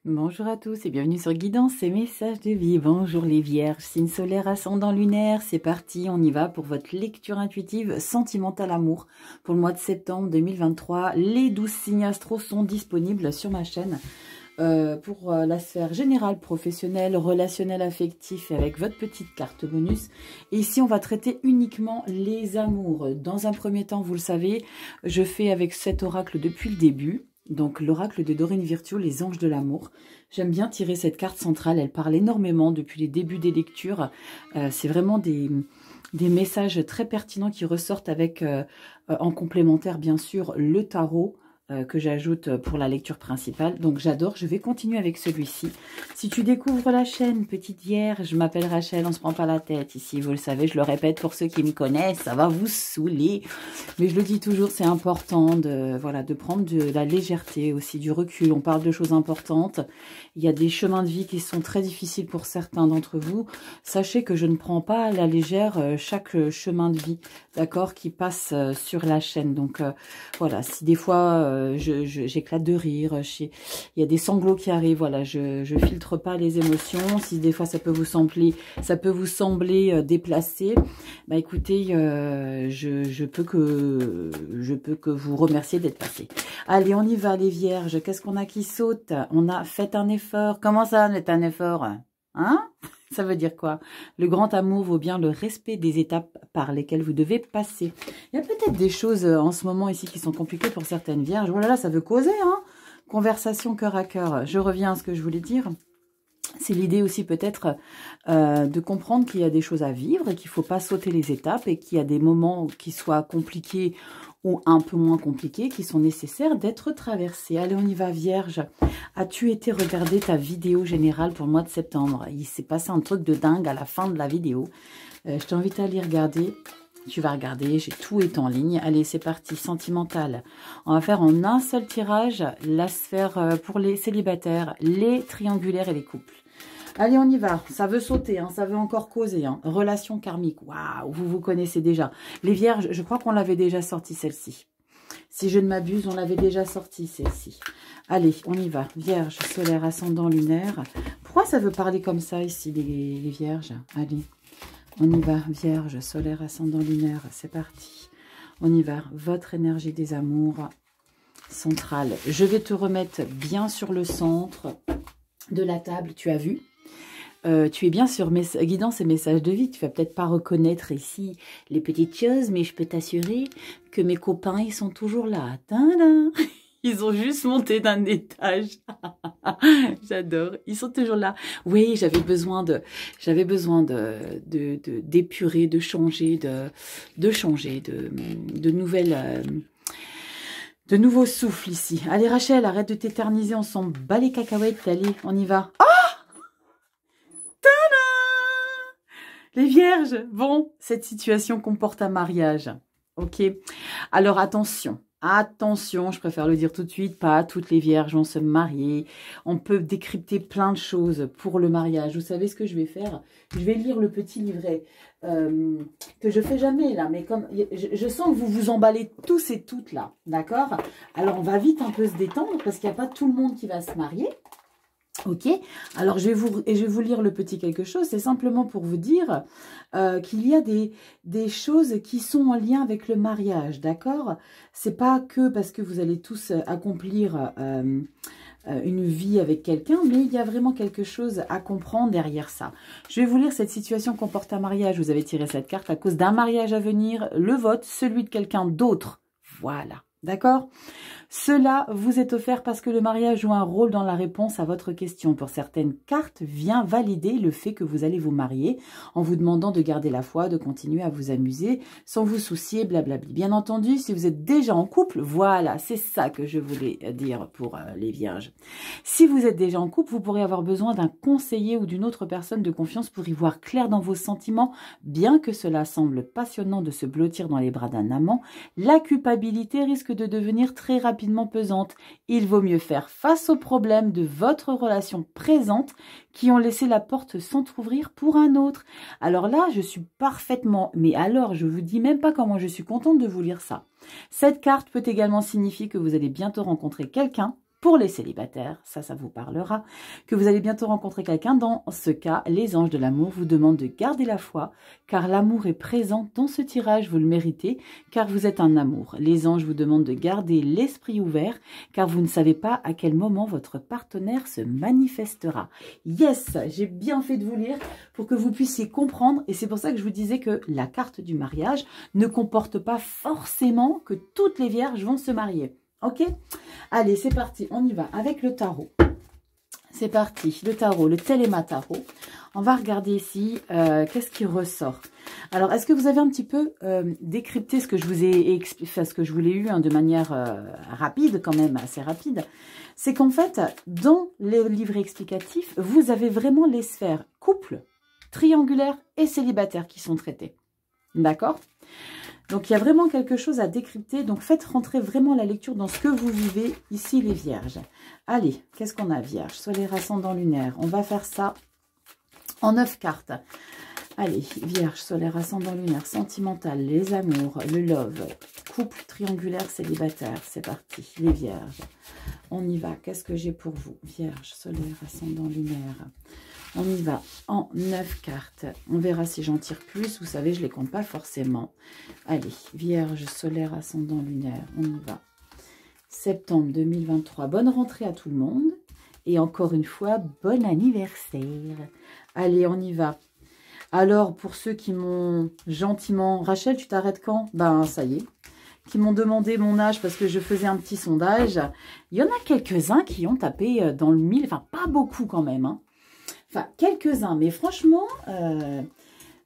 Bonjour à tous et bienvenue sur Guidance et Messages de vie. Bonjour les vierges, signe solaire, ascendant lunaire, c'est parti, on y va pour votre lecture intuitive sentimentale amour pour le mois de septembre 2023. Les 12 signes astro sont disponibles sur ma chaîne pour la sphère générale, professionnelle, relationnelle, affective et avec votre petite carte bonus. Et ici, on va traiter uniquement les amours. Dans un premier temps, vous le savez, je fais avec cet oracle depuis le début. Donc, l'oracle de Dorine Virtue, les anges de l'amour. J'aime bien tirer cette carte centrale. Elle parle énormément depuis les débuts des lectures. C'est vraiment des messages très pertinents qui ressortent avec, en complémentaire, bien sûr, le tarot que j'ajoute pour la lecture principale. Donc, j'adore. Je vais continuer avec celui-ci. Si tu découvres la chaîne, petite vierge, je m'appelle Rachel, on se prend pas la tête ici. Vous le savez, je le répète pour ceux qui me connaissent, ça va vous saouler. Mais je le dis toujours, c'est important de, voilà, de prendre de la légèreté, aussi du recul. On parle de choses importantes. Il y a des chemins de vie qui sont très difficiles pour certains d'entre vous. Sachez que je ne prends pas à la légère chaque chemin de vie, d'accord, qui passe sur la chaîne. Donc, voilà, si des fois j'éclate de rire, il y a des sanglots qui arrivent, voilà, je filtre pas les émotions. Si des fois ça peut vous sembler déplacé, bah écoutez, je peux que vous remercier d'être passé. Allez, on y va les vierges. Qu'est-ce qu'on a qui saute? On a fait un effort. Comment ça, fait un effort? Hein? Ça veut dire quoi? Le grand amour vaut bien le respect des étapes par lesquelles vous devez passer. Il y a peut-être des choses en ce moment ici qui sont compliquées pour certaines vierges. Voilà, là, ça veut causer, hein? Conversation cœur à cœur. Je reviens à ce que je voulais dire. C'est l'idée aussi peut-être de comprendre qu'il y a des choses à vivre et qu'il ne faut pas sauter les étapes et qu'il y a des moments qui soient compliqués ou un peu moins compliqués qui sont nécessaires d'être traversés. Allez, on y va, vierge. As-tu été regarder ta vidéo générale pour le mois de septembre? Il s'est passé un truc de dingue à la fin de la vidéo. Je t'invite à aller regarder. Tu vas regarder, tout est en ligne. Allez, c'est parti, sentimental. On va faire en un seul tirage la sphère pour les célibataires, les triangulaires et les couples. Allez, on y va. Ça veut sauter, hein, ça veut encore causer. Hein. Relation karmique, waouh, vous connaissez déjà. Les vierges, je crois qu'on l'avait déjà sorti celle-ci. Si je ne m'abuse, on l'avait déjà sorti celle-ci. Allez, on y va. Vierge, solaire, ascendant, lunaire. Pourquoi ça veut parler comme ça ici, les vierges? Allez. On y va, vierge, solaire, ascendant, lunaire, c'est parti. On y va, votre énergie des amours centrale. Je vais te remettre bien sur le centre de la table, tu as vu. Tu es bien sur Guidance et Messages de vie. Tu vas peut-être pas reconnaître ici les petites choses, mais je peux t'assurer que mes copains, ils sont toujours là. Tadam! Ils ont juste monté d'un étage. J'adore. Ils sont toujours là. Oui, j'avais besoin d'épurer, de changer, de nouvelles, de nouveaux souffles ici. Allez, Rachel, arrête de t'éterniser. On s'en bat les cacahuètes. Allez, on y va. Ah! Tada! Les vierges. Bon, cette situation comporte un mariage. Ok. Alors, attention. Attention, je préfère le dire tout de suite, pas toutes les vierges vont se marier. On peut décrypter plein de choses pour le mariage. Vous savez ce que je vais faire? Je vais lire le petit livret que je fais jamais là, mais comme je sens que vous vous emballez tous et toutes là, d'accord? Alors on va vite un peu se détendre parce qu'il n'y a pas tout le monde qui va se marier. Ok, alors je vais vous lire le petit quelque chose. C'est simplement pour vous dire qu'il y a des choses qui sont en lien avec le mariage, d'accord? C'est pas que parce que vous allez tous accomplir une vie avec quelqu'un, mais il y a vraiment quelque chose à comprendre derrière ça. Je vais vous lire cette situation comporte un mariage. Vous avez tiré cette carte à cause d'un mariage à venir, le vote, celui de quelqu'un d'autre. Voilà, d'accord? Cela vous est offert parce que le mariage joue un rôle dans la réponse à votre question. Pour certaines cartes, vient valider le fait que vous allez vous marier en vous demandant de garder la foi, de continuer à vous amuser sans vous soucier, blablabla. Bien entendu, si vous êtes déjà en couple, voilà, c'est ça que je voulais dire pour les vierges. Si vous êtes déjà en couple, vous pourrez avoir besoin d'un conseiller ou d'une autre personne de confiance pour y voir clair dans vos sentiments. Bien que cela semble passionnant de se blottir dans les bras d'un amant, la culpabilité risque de devenir très rapidement pesante. Il vaut mieux faire face aux problèmes de votre relation présente qui ont laissé la porte s'entrouvrir pour un autre. Alors là, je suis parfaitement... Mais alors, je vous dis même pas comment je suis contente de vous lire ça. Cette carte peut également signifier que vous allez bientôt rencontrer quelqu'un Pour les célibataires, ça vous parlera, que vous allez bientôt rencontrer quelqu'un. Dans ce cas, les anges de l'amour vous demandent de garder la foi, car l'amour est présent dans ce tirage, vous le méritez, car vous êtes un amour. Les anges vous demandent de garder l'esprit ouvert, car vous ne savez pas à quel moment votre partenaire se manifestera. Yes, j'ai bien fait de vous lire pour que vous puissiez comprendre, et c'est pour ça que je vous disais que la carte du mariage ne comporte pas forcément que toutes les vierges vont se marier. Ok? Allez, c'est parti, on y va avec le tarot. C'est parti, le tarot, le Téléma tarot. On va regarder ici, qu'est-ce qui ressort. Alors, est-ce que vous avez un petit peu décrypté ce que je vous ai expliqué, ce que je vous l'ai eu de manière rapide, quand même, assez rapide. C'est qu'en fait, dans les livrets explicatifs, vous avez vraiment les sphères couple, triangulaire et célibataire qui sont traitées. D'accord? Donc, il y a vraiment quelque chose à décrypter. Donc, faites rentrer vraiment la lecture dans ce que vous vivez ici, les vierges. Allez, qu'est-ce qu'on a, vierge? Solaire, ascendant, lunaire. On va faire ça en 9 cartes. Allez, vierge, solaire, ascendant, lunaire, sentimental, les amours, le love, couple, triangulaire, célibataire. C'est parti, les vierges. On y va. Qu'est-ce que j'ai pour vous? Vierge, solaire, ascendant, lunaire. On y va en 9 cartes. On verra si j'en tire plus. Vous savez, je ne les compte pas forcément. Allez, Vierge, solaire, ascendant, lunaire. On y va. Septembre 2023. Bonne rentrée à tout le monde. Et encore une fois, bon anniversaire. Allez, on y va. Alors, pour ceux qui m'ont gentiment... Rachel, tu t'arrêtes quand? Ben, ça y est. Qui m'ont demandé mon âge parce que je faisais un petit sondage. Il y en a quelques-uns qui ont tapé dans le 1000. Enfin, pas beaucoup quand même, hein. Enfin, quelques-uns, mais franchement,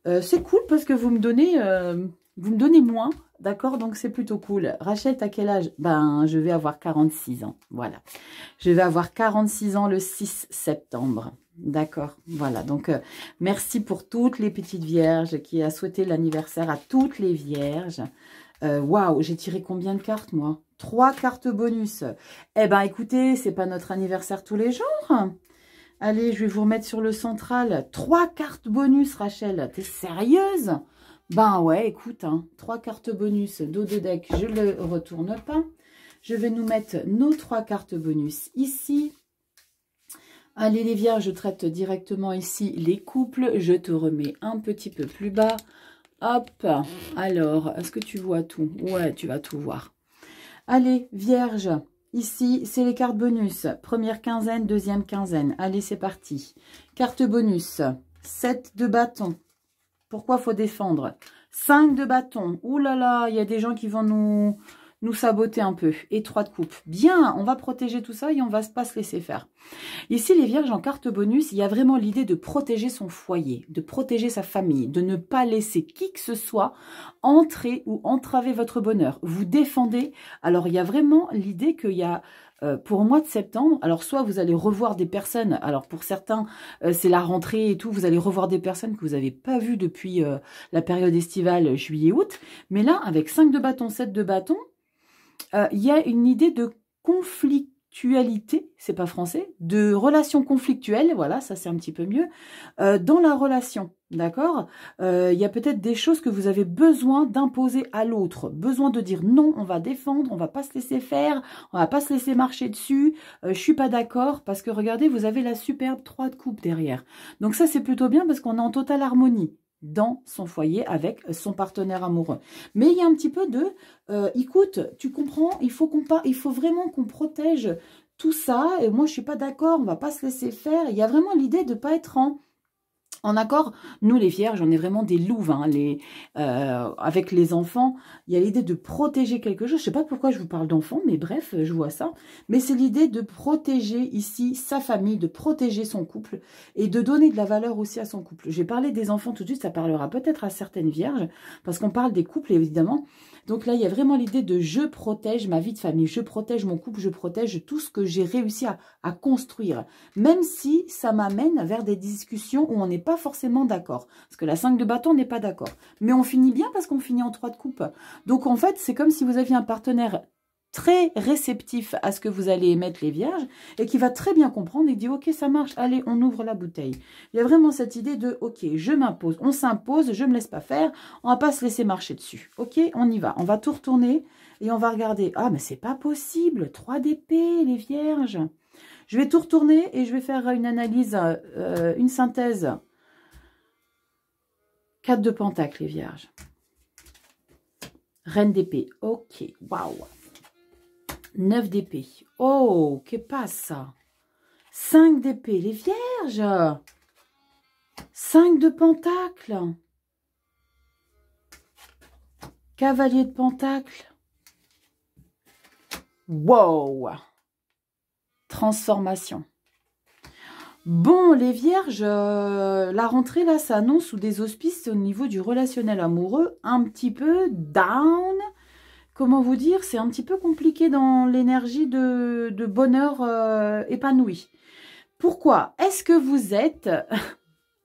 c'est cool parce que vous me donnez moins, d'accord? Donc, c'est plutôt cool. Rachel, t'as quel âge? Ben, je vais avoir 46 ans, voilà. Je vais avoir 46 ans le 6 septembre, d'accord? Voilà, donc, merci pour toutes les petites vierges qui a souhaité l'anniversaire à toutes les vierges. Waouh, j'ai tiré combien de cartes, moi? 3 cartes bonus. Eh ben, écoutez, c'est pas notre anniversaire tous les jours. Allez, je vais vous remettre sur le central. 3 cartes bonus, Rachel. T'es sérieuse? Ben ouais, écoute, hein, 3 cartes bonus. Dos de deck, je ne le retourne pas. Je vais nous mettre nos 3 cartes bonus ici. Allez, les vierges, je traite directement ici les couples. Je te remets un petit peu plus bas. Hop. Alors, est-ce que tu vois tout? Ouais, tu vas tout voir. Allez, vierge. Ici, c'est les cartes bonus. Première quinzaine, deuxième quinzaine. Allez, c'est parti. Carte bonus. 7 de bâton. Pourquoi faut défendre? 5 de bâton. Ouh là là, il y a des gens qui vont nous saboter un peu. Et 3 de coupe. Bien, on va protéger tout ça et on va pas se laisser faire. Ici, les vierges en carte bonus, il y a vraiment l'idée de protéger son foyer, de protéger sa famille, de ne pas laisser qui que ce soit entrer ou entraver votre bonheur. Vous défendez. Alors, il y a vraiment l'idée qu'il y a... pour le mois de septembre, alors soit vous allez revoir des personnes, alors pour certains c'est la rentrée et tout, vous allez revoir des personnes que vous n'avez pas vues depuis la période estivale juillet-août, mais là avec 5 de bâton, 7 de bâton, il y a une idée de conflictualité, c'est pas français, de relation conflictuelle, voilà, ça c'est un petit peu mieux, dans la relation. D'accord? Il y a peut-être des choses que vous avez besoin d'imposer à l'autre. Besoin de dire non, on va défendre, on va pas se laisser faire, on va pas se laisser marcher dessus. Je suis pas d'accord parce que regardez, vous avez la superbe 3 de coupe derrière. Donc ça, c'est plutôt bien parce qu'on est en totale harmonie dans son foyer avec son partenaire amoureux. Mais il y a un petit peu de écoute, tu comprends, il faut vraiment qu'on protège tout ça. Et moi, je suis pas d'accord, on va pas se laisser faire. Il y a vraiment l'idée de pas être en accord. Nous, les vierges, on est vraiment des louves. Hein, avec les enfants, il y a l'idée de protéger quelque chose. Je ne sais pas pourquoi je vous parle d'enfants, mais bref, je vois ça. Mais c'est l'idée de protéger ici sa famille, de protéger son couple et de donner de la valeur aussi à son couple. J'ai parlé des enfants tout de suite, ça parlera peut-être à certaines vierges, parce qu'on parle des couples, évidemment. Donc là, il y a vraiment l'idée de je protège ma vie de famille, je protège mon couple, je protège tout ce que j'ai réussi à construire. Même si ça m'amène vers des discussions où on n'est pas forcément d'accord. Parce que la 5 de bâton n'est pas d'accord. Mais on finit bien parce qu'on finit en 3 de coupe. Donc en fait, c'est comme si vous aviez un partenaire très réceptif à ce que vous allez émettre les vierges et qui va très bien comprendre et dit ok ça marche, allez on ouvre la bouteille. Il y a vraiment cette idée de ok je m'impose, on s'impose, je ne me laisse pas faire, on va pas se laisser marcher dessus. Ok on y va, on va tout retourner et on va regarder. Ah mais c'est pas possible, 3 d'épée les vierges. Je vais tout retourner et je vais faire une analyse, une synthèse. 4 de pentacle les vierges. Reine d'épée, ok, waouh. 9 d'épée. Oh, que passe ça? 5 d'épée, les vierges. 5 de pentacle. Cavalier de pentacle. Wow. Transformation. Bon, les vierges, la rentrée, là, ça annonce sous des auspices au niveau du relationnel amoureux, un petit peu down. Comment vous dire, c'est un petit peu compliqué dans l'énergie de bonheur épanoui. Pourquoi? Est-ce que vous êtes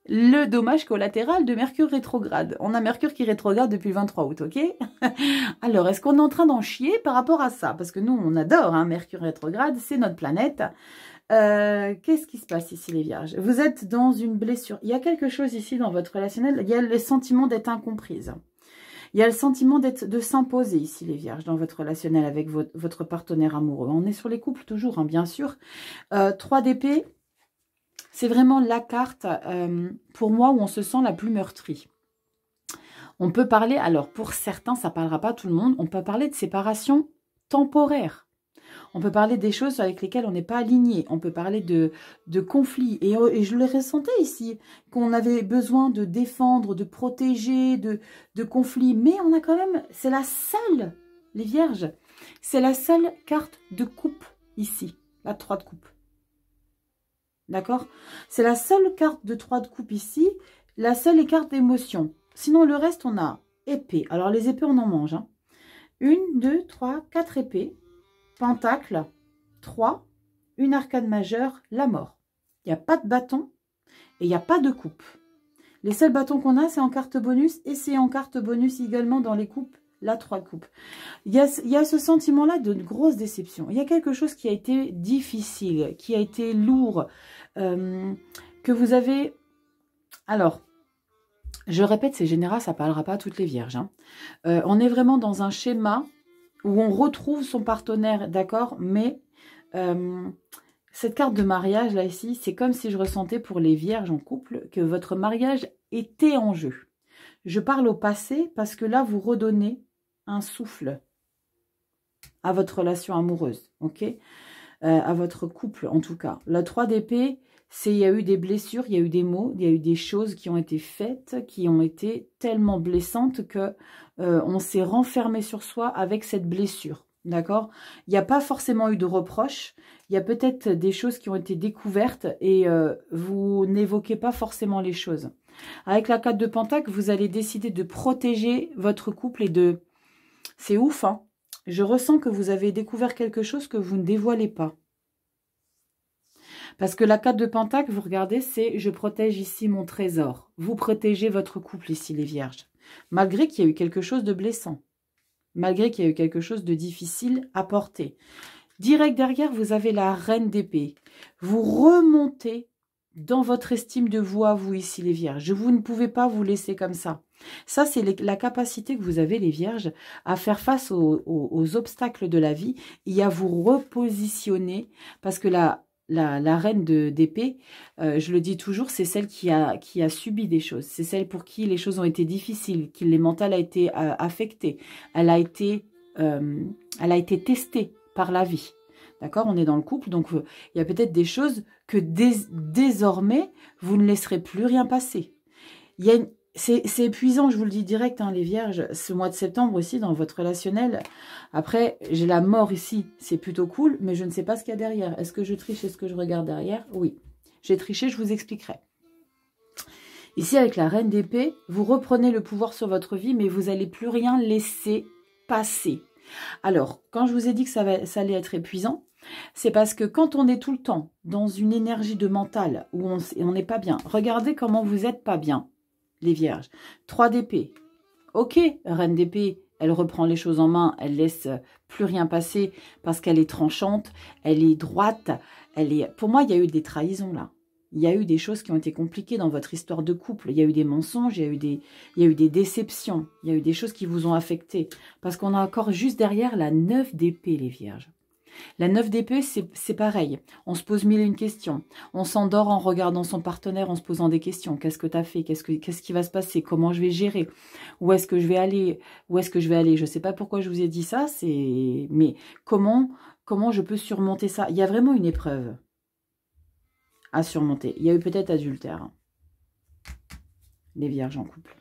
le dommage collatéral de Mercure rétrograde? On a Mercure qui rétrograde depuis le 23 août, ok? Alors, est-ce qu'on est en train d'en chier par rapport à ça? Parce que nous, on adore hein, Mercure rétrograde, c'est notre planète. Qu'est-ce qui se passe ici, les vierges? Vous êtes dans une blessure. Il y a quelque chose ici dans votre relationnel. Il y a le sentiment d'être incomprise. Il y a le sentiment de s'imposer ici, les vierges, dans votre relationnel avec votre partenaire amoureux. On est sur les couples toujours, hein, bien sûr. 3 d'épée, c'est vraiment la carte, pour moi, où on se sent la plus meurtrie. On peut parler, alors pour certains, ça ne parlera pas à tout le monde, on peut parler de séparation temporaire. On peut parler des choses avec lesquelles on n'est pas aligné. On peut parler de conflits. Et je le ressentais ici, qu'on avait besoin de défendre, de protéger, de conflits. Mais on a quand même, c'est la seule, les vierges, c'est la seule carte de coupe ici, la 3 de coupe. D'accord? C'est la seule carte de 3 de coupe ici, la seule carte d'émotion. Sinon, le reste, on a épée. Alors, les épées, on en mange. Hein. 1, 2, 3, 4 épées. Pentacle, 3, une arcane majeure, la mort. Il n'y a pas de bâton et il n'y a pas de coupe. Les seuls bâtons qu'on a, c'est en carte bonus et c'est en carte bonus également dans les coupes, la 3 de coupe. Il y a ce sentiment-là de grosse déception. Il y a quelque chose qui a été difficile, qui a été lourd, que vous avez... Alors, je répète, c'est général, ça ne parlera pas à toutes les vierges. Hein. On est vraiment dans un schéma où on retrouve son partenaire, d'accord, mais cette carte de mariage, là, ici, c'est comme si je ressentais pour les vierges en couple que votre mariage était en jeu. Je parle au passé parce que là, vous redonnez un souffle à votre relation amoureuse, ok, à votre couple, en tout cas. La 3 d'épée, c'est il y a eu des blessures, il y a eu des mots, il y a eu des choses qui ont été faites, qui ont été tellement blessantes que on s'est renfermé sur soi avec cette blessure, d'accord? Il n'y a pas forcément eu de reproches, il y a peut-être des choses qui ont été découvertes et vous n'évoquez pas forcément les choses. Avec la 4 de Pentacle, vous allez décider de protéger votre couple et de... C'est ouf, hein? Je ressens que vous avez découvert quelque chose que vous ne dévoilez pas. Parce que la 4 de Pentacle, vous regardez, c'est « je protège ici mon trésor ». Vous protégez votre couple ici, les vierges. Malgré qu'il y a eu quelque chose de blessant. Malgré qu'il y a eu quelque chose de difficile à porter. Direct derrière, vous avez la reine d'épée. Vous remontez dans votre estime de vous à vous ici, les vierges. Vous ne pouvez pas vous laisser comme ça. Ça, c'est la capacité que vous avez, les vierges, à faire face aux obstacles de la vie et à vous repositionner. Parce que la reine d'épée, je le dis toujours, c'est celle qui a subi des choses. C'est celle pour qui les choses ont été difficiles, qui les mentales a été affectées. Elle a été testée par la vie. D'accord? On est dans le couple, donc il y a peut-être des choses que désormais, vous ne laisserez plus rien passer. C'est épuisant, je vous le dis direct, hein, les vierges, ce mois de septembre aussi, dans votre relationnel. Après, j'ai la mort ici, c'est plutôt cool, mais je ne sais pas ce qu'il y a derrière. Est-ce que je triche? Est-ce que je regarde derrière? Oui, j'ai triché, je vous expliquerai. Ici, avec la reine d'épée, vous reprenez le pouvoir sur votre vie, mais vous n'allez plus rien laisser passer. Alors, quand je vous ai dit que ça allait être épuisant, c'est parce que quand on est tout le temps dans une énergie de mental où on n'est pas bien, regardez comment vous n'êtes pas bien, les vierges. 3 d'épée. Ok, reine d'épée, elle reprend les choses en main, elle laisse plus rien passer parce qu'elle est tranchante, elle est droite, elle est... Pour moi, il y a eu des trahisons là. Il y a eu des choses qui ont été compliquées dans votre histoire de couple. Il y a eu des mensonges, il y a eu des déceptions, il y a eu des choses qui vous ont affecté. Parce qu'on a encore juste derrière la 9 d'épée, les vierges. La 9 d'épée, c'est pareil. On se pose mille et une questions. On s'endort en regardant son partenaire, en se posant des questions. Qu'est-ce que tu as fait? Qu'est-ce qui va se passer? Comment je vais gérer? Où est-ce que je vais aller? Où est-ce que je vais aller? Je ne sais pas pourquoi je vous ai dit ça, mais comment je peux surmonter ça? Il y a vraiment une épreuve à surmonter. Il y a eu peut-être adultère. Les vierges en couple.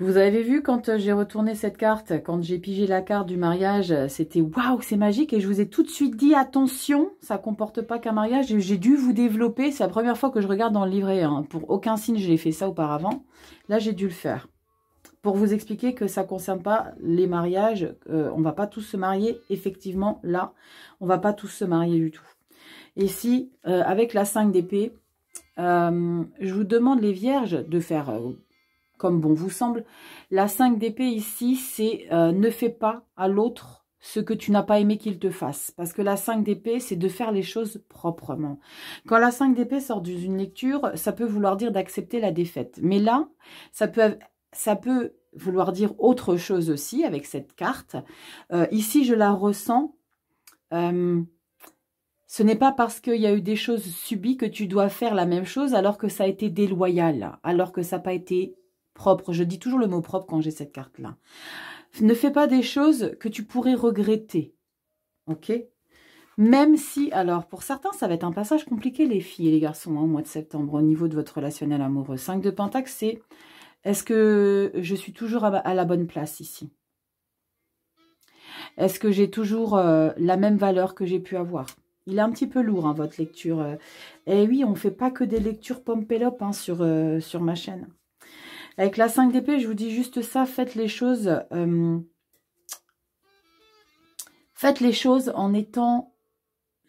Vous avez vu quand j'ai retourné cette carte, quand j'ai pigé la carte du mariage, c'était waouh, c'est magique. Et je vous ai tout de suite dit, attention, ça ne comporte pas qu'un mariage. J'ai dû vous développer, c'est la première fois que je regarde dans le livret. Hein. Pour aucun signe, je l'ai fait ça auparavant. Là, j'ai dû le faire. Pour vous expliquer que ça ne concerne pas les mariages. On ne va pas tous se marier. Effectivement, là, on ne va pas tous se marier du tout. Et si, avec la 5 d'épée, je vous demande les vierges de faire... comme bon vous semble. La 5 d'épée ici, c'est ne fais pas à l'autre ce que tu n'as pas aimé qu'il te fasse. Parce que la 5 d'épée, c'est de faire les choses proprement. Quand la 5 d'épée sort d'une lecture, ça peut vouloir dire d'accepter la défaite. Mais là, ça peut vouloir dire autre chose aussi avec cette carte. Ici, je la ressens. Ce n'est pas parce qu'il y a eu des choses subies que tu dois faire la même chose alors que ça a été déloyal, alors que ça n'a pas été propre. Je dis toujours le mot propre quand j'ai cette carte-là. Ne fais pas des choses que tu pourrais regretter. Ok? Même si, alors pour certains, ça va être un passage compliqué les filles et les garçons au mois de septembre au niveau de votre relationnel amoureux. 5 de Pentacle, c'est est-ce que je suis toujours à la bonne place ici? Est-ce que j'ai toujours la même valeur que j'ai pu avoir? Il est un petit peu lourd, hein, votre lecture. Et oui, on ne fait pas que des lectures pompélope hein, sur ma chaîne. Avec la 5 d'épée, je vous dis juste ça, faites les choses en étant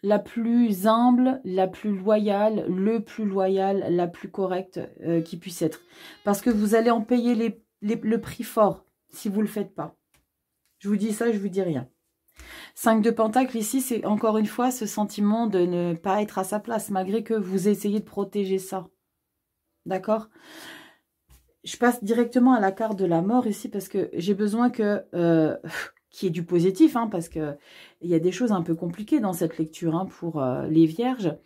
la plus humble, la plus loyale, le plus loyal, la plus correcte qui puisse être. Parce que vous allez en payer le prix fort si vous ne le faites pas. Je vous dis ça, je vous dis rien. 5 de Pentacle, ici, c'est encore une fois ce sentiment de ne pas être à sa place, malgré que vous essayez de protéger ça. D'accord ? Je passe directement à la carte de la mort ici, parce que j'ai besoin que qu'il y ait du positif, hein, parce qu'il y a des choses un peu compliquées dans cette lecture hein, pour les vierges.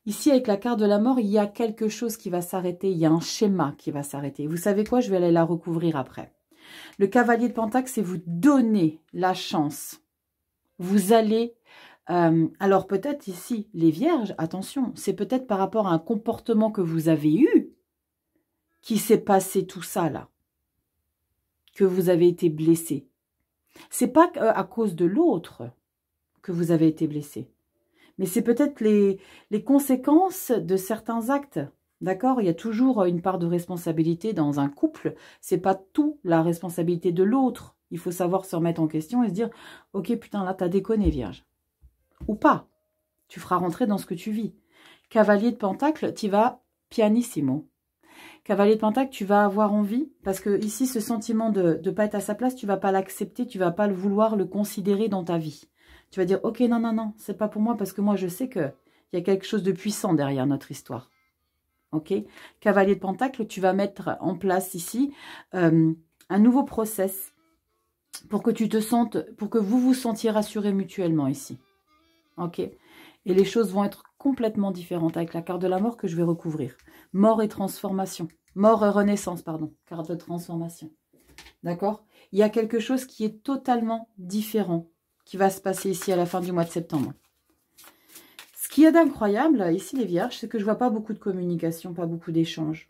Ici, avec la carte de la mort, il y a quelque chose qui va s'arrêter, il y a un schéma qui va s'arrêter. Vous savez quoi? Je vais aller la recouvrir après. Le cavalier de Pentacle, c'est vous donner la chance. Vous allez... alors peut-être ici, les vierges, attention, c'est peut-être par rapport à un comportement que vous avez eu qui s'est passé tout ça là, que vous avez été blessé. C'est pas à cause de l'autre que vous avez été blessé, mais c'est peut-être les conséquences de certains actes. D'accord? Il y a toujours une part de responsabilité dans un couple. C'est pas tout la responsabilité de l'autre. Il faut savoir se remettre en question et se dire « Ok, putain, là, t'as déconné, vierge. » Ou pas. Tu feras rentrer dans ce que tu vis. Cavalier de Pentacle, tu vas pianissimo. Cavalier de Pentacle, tu vas avoir envie, parce que ici, ce sentiment de ne pas être à sa place, tu vas pas l'accepter, tu vas pas le vouloir, le considérer dans ta vie. Tu vas dire « Ok, non, non, non, c'est pas pour moi, parce que moi, je sais qu'il y a quelque chose de puissant derrière notre histoire. » Ok, Cavalier de Pentacle, tu vas mettre en place ici un nouveau process pour que tu te sentes, pour que vous vous sentiez rassurés mutuellement ici. Ok, et les choses vont être complètement différentes avec la carte de la mort que je vais recouvrir. Mort et transformation. Mort et renaissance, pardon. Carte de transformation. D'accord? Il y a quelque chose qui est totalement différent qui va se passer ici à la fin du mois de septembre. Ce qu'il y a d'incroyable, ici les vierges, c'est que je ne vois pas beaucoup de communication, pas beaucoup d'échanges.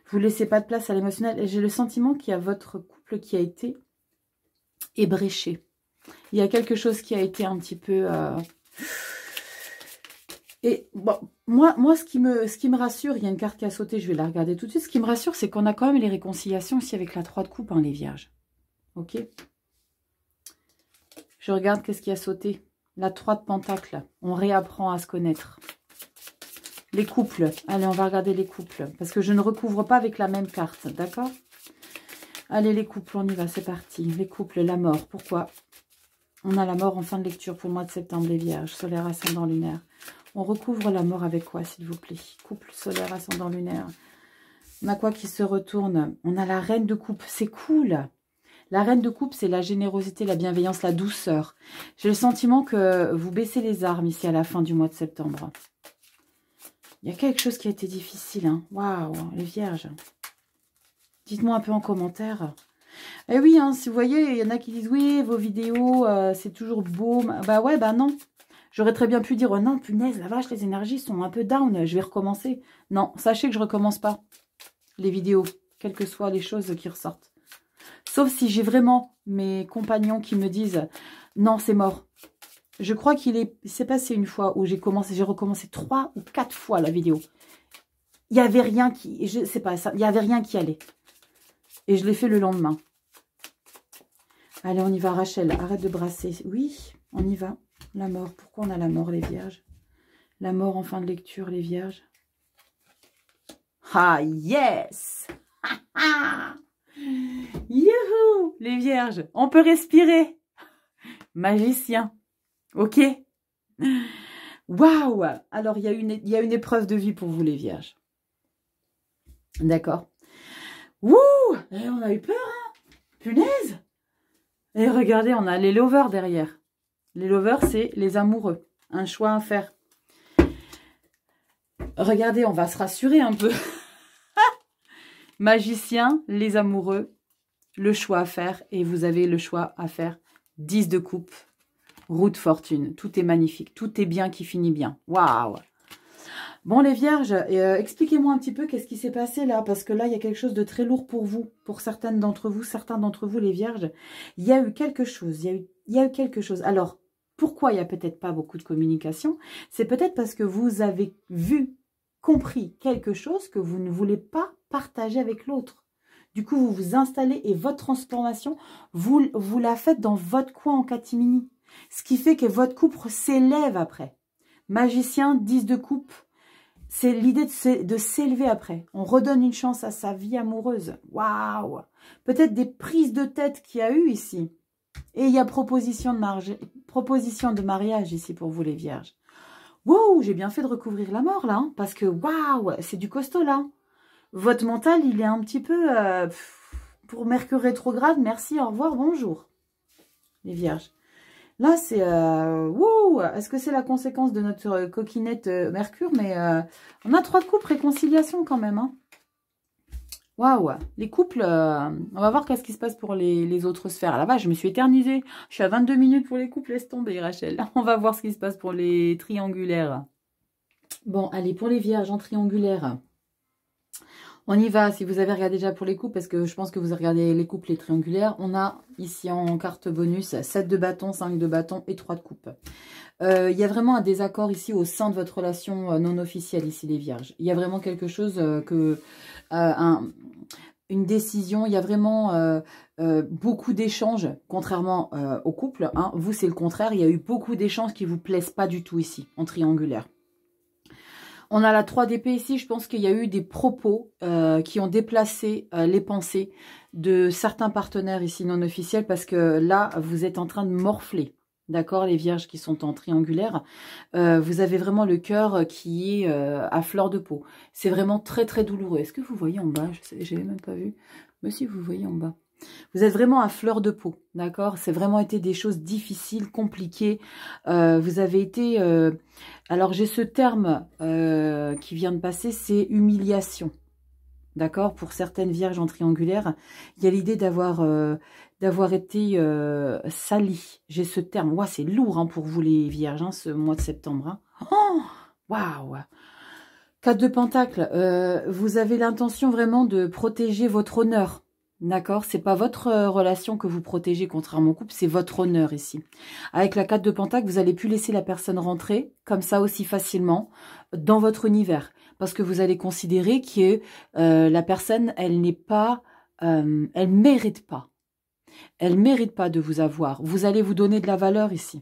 Vous ne laissez pas de place à l'émotionnel. Et j'ai le sentiment qu'il y a votre couple qui a été ébréché. Il y a quelque chose qui a été un petit peu... Et bon, moi ce qui me rassure, il y a une carte qui a sauté, je vais la regarder tout de suite. Ce qui me rassure, c'est qu'on a quand même les réconciliations ici avec la 3 de coupe, hein, les vierges. Ok? Je regarde qu'est-ce qui a sauté. La 3 de Pentacle, on réapprend à se connaître. Les couples, allez, on va regarder les couples. Parce que je ne recouvre pas avec la même carte, d'accord? Allez, les couples, on y va, c'est parti. Les couples, la mort. Pourquoi? On a la mort en fin de lecture pour le mois de septembre, les vierges. Solaire, ascendant, lunaire. On recouvre la mort avec quoi, s'il vous plaît? Couple, solaire, ascendant, lunaire. On a quoi qui se retourne? On a la reine de coupe. C'est cool. La reine de coupe, c'est la générosité, la bienveillance, la douceur. J'ai le sentiment que vous baissez les armes ici à la fin du mois de septembre. Il y a quelque chose qui a été difficile. Hein. Waouh, les vierges. Dites-moi un peu en commentaire. Eh oui, hein, si vous voyez, il y en a qui disent, oui, vos vidéos, c'est toujours beau. Bah ouais, bah non. J'aurais très bien pu dire, oh non, punaise, la vache, les énergies sont un peu down, je vais recommencer. Non, sachez que je recommence pas les vidéos, quelles que soient les choses qui ressortent. Sauf si j'ai vraiment mes compagnons qui me disent, non, c'est mort. Je crois qu'il s'est passé une fois où j'ai recommencé 3 ou 4 fois la vidéo. Il n'y avait rien qui, je sais pas ça, il n'y avait rien qui allait. Et je l'ai fait le lendemain. Allez, on y va, Rachel. Arrête de brasser. Oui, on y va. La mort. Pourquoi on a la mort, les vierges? La mort en fin de lecture, les vierges. Ah, yes! Youhou! Les vierges. On peut respirer. Magicien. Ok? Waouh! Alors, il y a une épreuve de vie pour vous, les vierges. D'accord? Wouh! On a eu peur, hein? Punaise! Et regardez, on a les lovers derrière. Les lovers, c'est les amoureux. Un choix à faire. Regardez, on va se rassurer un peu. Magicien, les amoureux, le choix à faire. Et vous avez le choix à faire. 10 de coupe, roue de fortune. Tout est magnifique. Tout est bien qui finit bien. Waouh! Bon, les vierges, expliquez-moi un petit peu qu'est-ce qui s'est passé là. Parce que là, il y a quelque chose de très lourd pour vous. Pour certains d'entre vous, les vierges. Il y a eu quelque chose. Il y a eu quelque chose. Alors, pourquoi il n'y a peut-être pas beaucoup de communication? C'est peut-être parce que vous avez compris quelque chose que vous ne voulez pas partager avec l'autre. Du coup, vous vous installez et votre transformation, vous la faites dans votre coin en catimini. Ce qui fait que votre couple s'élève après. Magicien, 10 de coupe. C'est l'idée de s'élever après. On redonne une chance à sa vie amoureuse. Waouh! Peut-être des prises de tête qu'il y a eu ici. Et il y a proposition de mariage ici pour vous, les vierges. Wow, j'ai bien fait de recouvrir la mort, là. Hein, parce que, waouh, c'est du costaud, là. Votre mental, il est un petit peu... pour Mercure rétrograde, merci, au revoir, bonjour. Les vierges. Là, c'est... Wouh! Est-ce que c'est la conséquence de notre coquinette Mercure? Mais on a 3 de coupe, réconciliation quand même. Hein. Waouh! Les couples, on va voir qu'est-ce qui se passe pour les autres sphères. Là-bas, je me suis éternisée. Je suis à 22 minutes pour les couples, laisse tomber, Rachel. On va voir ce qui se passe pour les triangulaires. Bon, allez, pour les vierges en triangulaire. On y va, si vous avez regardé déjà pour les couples, parce que je pense que vous avez regardé les couples, les triangulaires. On a ici en carte bonus 7 de bâton, 5 de bâton et 3 de coupe. Il y a vraiment un désaccord ici au sein de votre relation non officielle, ici les vierges. Il y a vraiment quelque chose une décision, il y a vraiment beaucoup d'échanges, contrairement au couple. Hein. Vous, c'est le contraire, il y a eu beaucoup d'échanges qui ne vous plaisent pas du tout ici, en triangulaire. On a la 3 d'épée ici, je pense qu'il y a eu des propos qui ont déplacé les pensées de certains partenaires ici non officiels parce que là, vous êtes en train de morfler. D'accord, les vierges qui sont en triangulaire, vous avez vraiment le cœur qui est à fleur de peau. C'est vraiment très très douloureux. Est-ce que vous voyez en bas? Je n'avais même pas vu. Mais si, vous voyez en bas. Vous êtes vraiment à fleur de peau, d'accord? C'est vraiment été des choses difficiles, compliquées. Vous avez été... alors, j'ai ce terme qui vient de passer, c'est humiliation. D'accord? Pour certaines vierges en triangulaire, il y a l'idée d'avoir été salie. J'ai ce terme. Ouais, c'est lourd hein, pour vous les vierges, hein, ce mois de septembre. Hein. Oh, waouh! 4 de Pentacle. Vous avez l'intention vraiment de protéger votre honneur. D'accord, c'est pas votre relation que vous protégez contrairement au couple, c'est votre honneur ici. Avec la 4 de Pentacle, vous n'allez plus laisser la personne rentrer comme ça aussi facilement dans votre univers. Parce que vous allez considérer que la personne, elle n'est pas, elle mérite pas. Elle mérite pas de vous avoir. Vous allez vous donner de la valeur ici.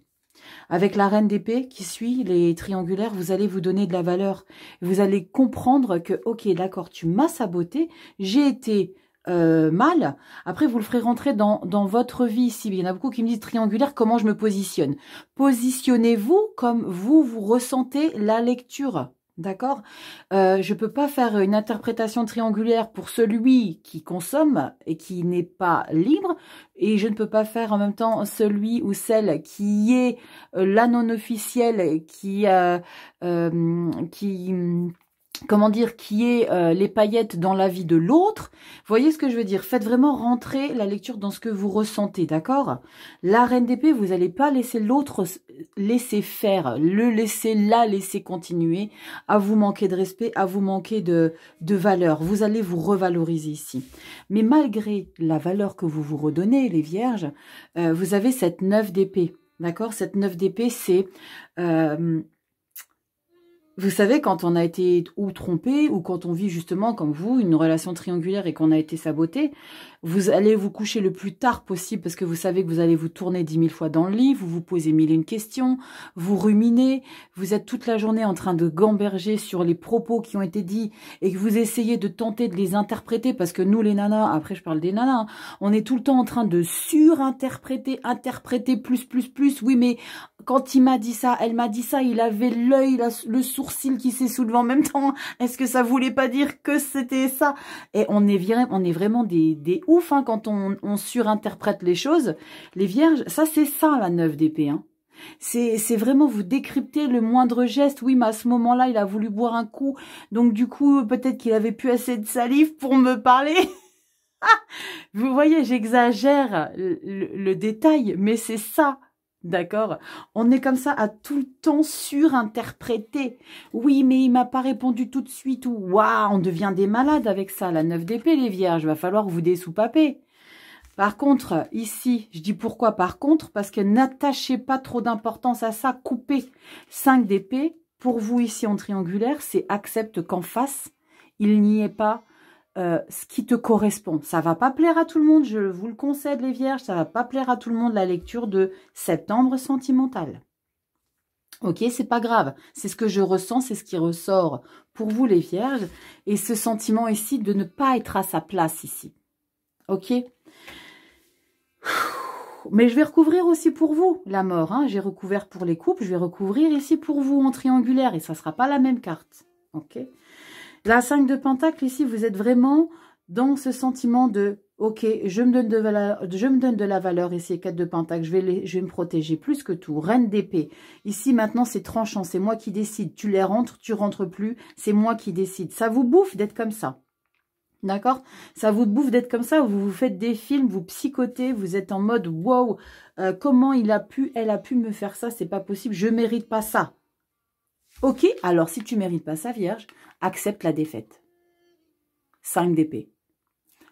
Avec la reine d'épée qui suit les triangulaires, vous allez vous donner de la valeur. Vous allez comprendre que, ok, d'accord, tu m'as saboté, j'ai été... mal. Après, vous le ferez rentrer dans votre vie ici. Il y en a beaucoup qui me disent triangulaire, comment je me positionne? Positionnez-vous comme vous ressentez la lecture. D'accord? Je peux pas faire une interprétation triangulaire pour celui qui consomme et qui n'est pas libre. Et je ne peux pas faire en même temps celui ou celle qui est la non officielle, comment dire, qui est les paillettes dans la vie de l'autre. Vous voyez ce que je veux dire? Faites vraiment rentrer la lecture dans ce que vous ressentez, d'accord? La reine d'épée, vous n'allez pas laisser l'autre laisser faire, le laisser là, laisser continuer, à vous manquer de respect, à vous manquer de valeur. Vous allez vous revaloriser ici. Mais malgré la valeur que vous vous redonnez, les vierges, vous avez cette 9 d'épée, d'accord? Cette 9 d'épée, c'est... vous savez, quand on a été ou trompé, ou quand on vit justement, comme vous, une relation triangulaire et qu'on a été saboté, vous allez vous coucher le plus tard possible parce que vous savez que vous allez vous tourner 10 000 fois dans le lit, vous vous posez 1001 questions, vous ruminez, vous êtes toute la journée en train de gamberger sur les propos qui ont été dits et que vous essayez de tenter de les interpréter parce que nous, les nanas, après je parle des nanas, hein, on est tout le temps en train de surinterpréter, interpréter plus, oui mais quand il m'a dit ça, elle m'a dit ça, il avait l'œil, le sourcil qui s'est soulevé en même temps. Est-ce que ça voulait pas dire que c'était ça? Et on est vraiment des ouf hein, quand on surinterprète les choses. Les vierges, ça c'est ça la 9 d'épée. Hein. C'est vraiment vous décrypter le moindre geste. Oui, mais à ce moment-là, il a voulu boire un coup. Donc du coup, peut-être qu'il avait plus assez de salive pour me parler. Vous voyez, j'exagère le détail, mais c'est ça. D'accord? On est comme ça à tout le temps surinterpréter. Oui, mais il m'a pas répondu tout de suite. Waouh, on devient des malades avec ça. La 9 d'épée, les vierges, va falloir vous dessoupaper. Par contre, ici, je dis pourquoi par contre? Parce que n'attachez pas trop d'importance à ça. Coupez. 5 d'épée, pour vous ici en triangulaire, c'est accepte qu'en face, il n'y ait pas ce qui te correspond. Ça va pas plaire à tout le monde, je vous le concède les vierges, ça va pas plaire à tout le monde la lecture de septembre sentimental. Ok, c'est pas grave, c'est ce que je ressens, c'est ce qui ressort pour vous les vierges, et ce sentiment ici de ne pas être à sa place ici. Ok? Mais je vais recouvrir aussi pour vous la mort, hein. J'ai recouvert pour les couples, je vais recouvrir ici pour vous en triangulaire, et ça sera pas la même carte. Ok? La 5 de Pentacle, ici, vous êtes vraiment dans ce sentiment de « Ok, je me donne de la valeur. » Ici, 4 de Pentacle, je vais me protéger plus que tout. Reine d'épée. Ici, maintenant, c'est tranchant. C'est moi qui décide. Tu les rentres, tu rentres plus. C'est moi qui décide. Ça vous bouffe d'être comme ça. D'accord? Ça vous bouffe d'être comme ça. Vous vous faites des films, vous psychotez. Vous êtes en mode « Wow, comment elle a pu me faire ça? C'est pas possible. Je mérite pas ça. » Ok, alors si tu mérites pas ça, vierge, accepte la défaite. 5 d'épée.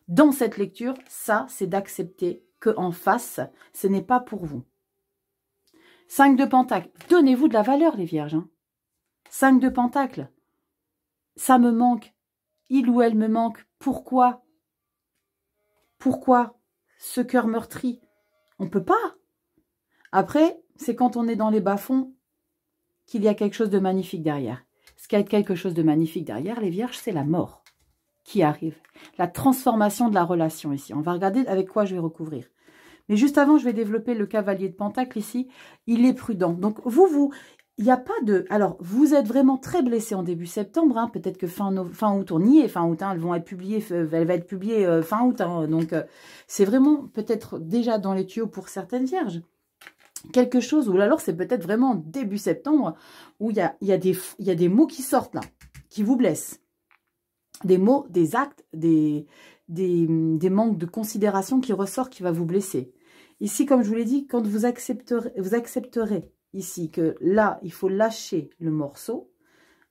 Dans cette lecture, ça, c'est d'accepter qu'en face, ce n'est pas pour vous. 5 de Pentacle. Donnez-vous de la valeur, les vierges. Hein. 5 de Pentacle. Ça me manque. Il ou elle me manque. Pourquoi? Pourquoi ce cœur meurtri? On peut pas. Après, c'est quand on est dans les bas-fonds qu'il y a quelque chose de magnifique derrière. Ce qu'il y a quelque chose de magnifique derrière, les vierges, c'est la mort qui arrive. La transformation de la relation ici. On va regarder avec quoi je vais recouvrir. Mais juste avant, je vais développer le cavalier de Pentacle ici. Il est prudent. Donc, il n'y a pas de... Alors, vous êtes vraiment très blessé en début septembre. Hein. Peut-être que fin août, on y est. Fin août, hein, elle va être publiée fin août. Hein. Donc, c'est vraiment peut-être déjà dans les tuyaux pour certaines vierges. Quelque chose, ou alors c'est peut-être vraiment début septembre, où il y a des mots qui sortent là, qui vous blessent. Des mots, des actes, des manques de considération qui ressortent, qui va vous blesser. Ici, comme je vous l'ai dit, quand vous accepterez ici que là, il faut lâcher le morceau,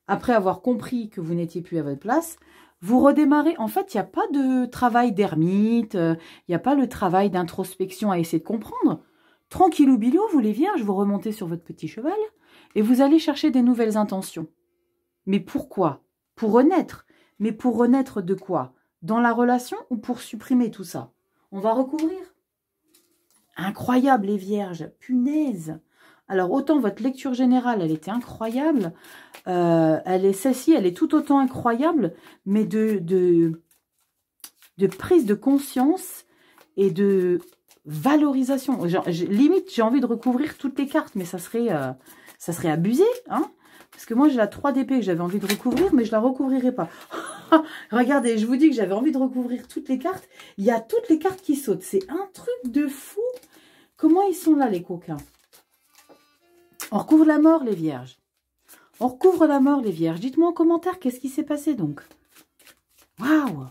après avoir compris que vous n'étiez plus à votre place, vous redémarrez. En fait, il n'y a pas de travail d'ermite, il n'y a pas le travail d'introspection à essayer de comprendre. Tranquillou bilou, vous les vierges, vous remontez sur votre petit cheval et vous allez chercher des nouvelles intentions. Mais pourquoi? Pour renaître. Mais pour renaître de quoi? Dans la relation ou pour supprimer tout ça? On va recouvrir. Incroyable les vierges, punaise. Alors autant votre lecture générale, elle était incroyable. Celle-ci, elle est tout autant incroyable, mais de de prise de conscience et de valorisation. Limite, j'ai envie de recouvrir toutes les cartes, mais ça serait abusé, hein. Parce que moi, j'ai la 3 d'épée que j'avais envie de recouvrir, mais je la recouvrirai pas. Regardez, je vous dis que j'avais envie de recouvrir toutes les cartes. Il y a toutes les cartes qui sautent. C'est un truc de fou. Comment ils sont là, les coquins? On recouvre la mort, les vierges. On recouvre la mort, les vierges. Dites-moi en commentaire, qu'est-ce qui s'est passé, donc? Waouh!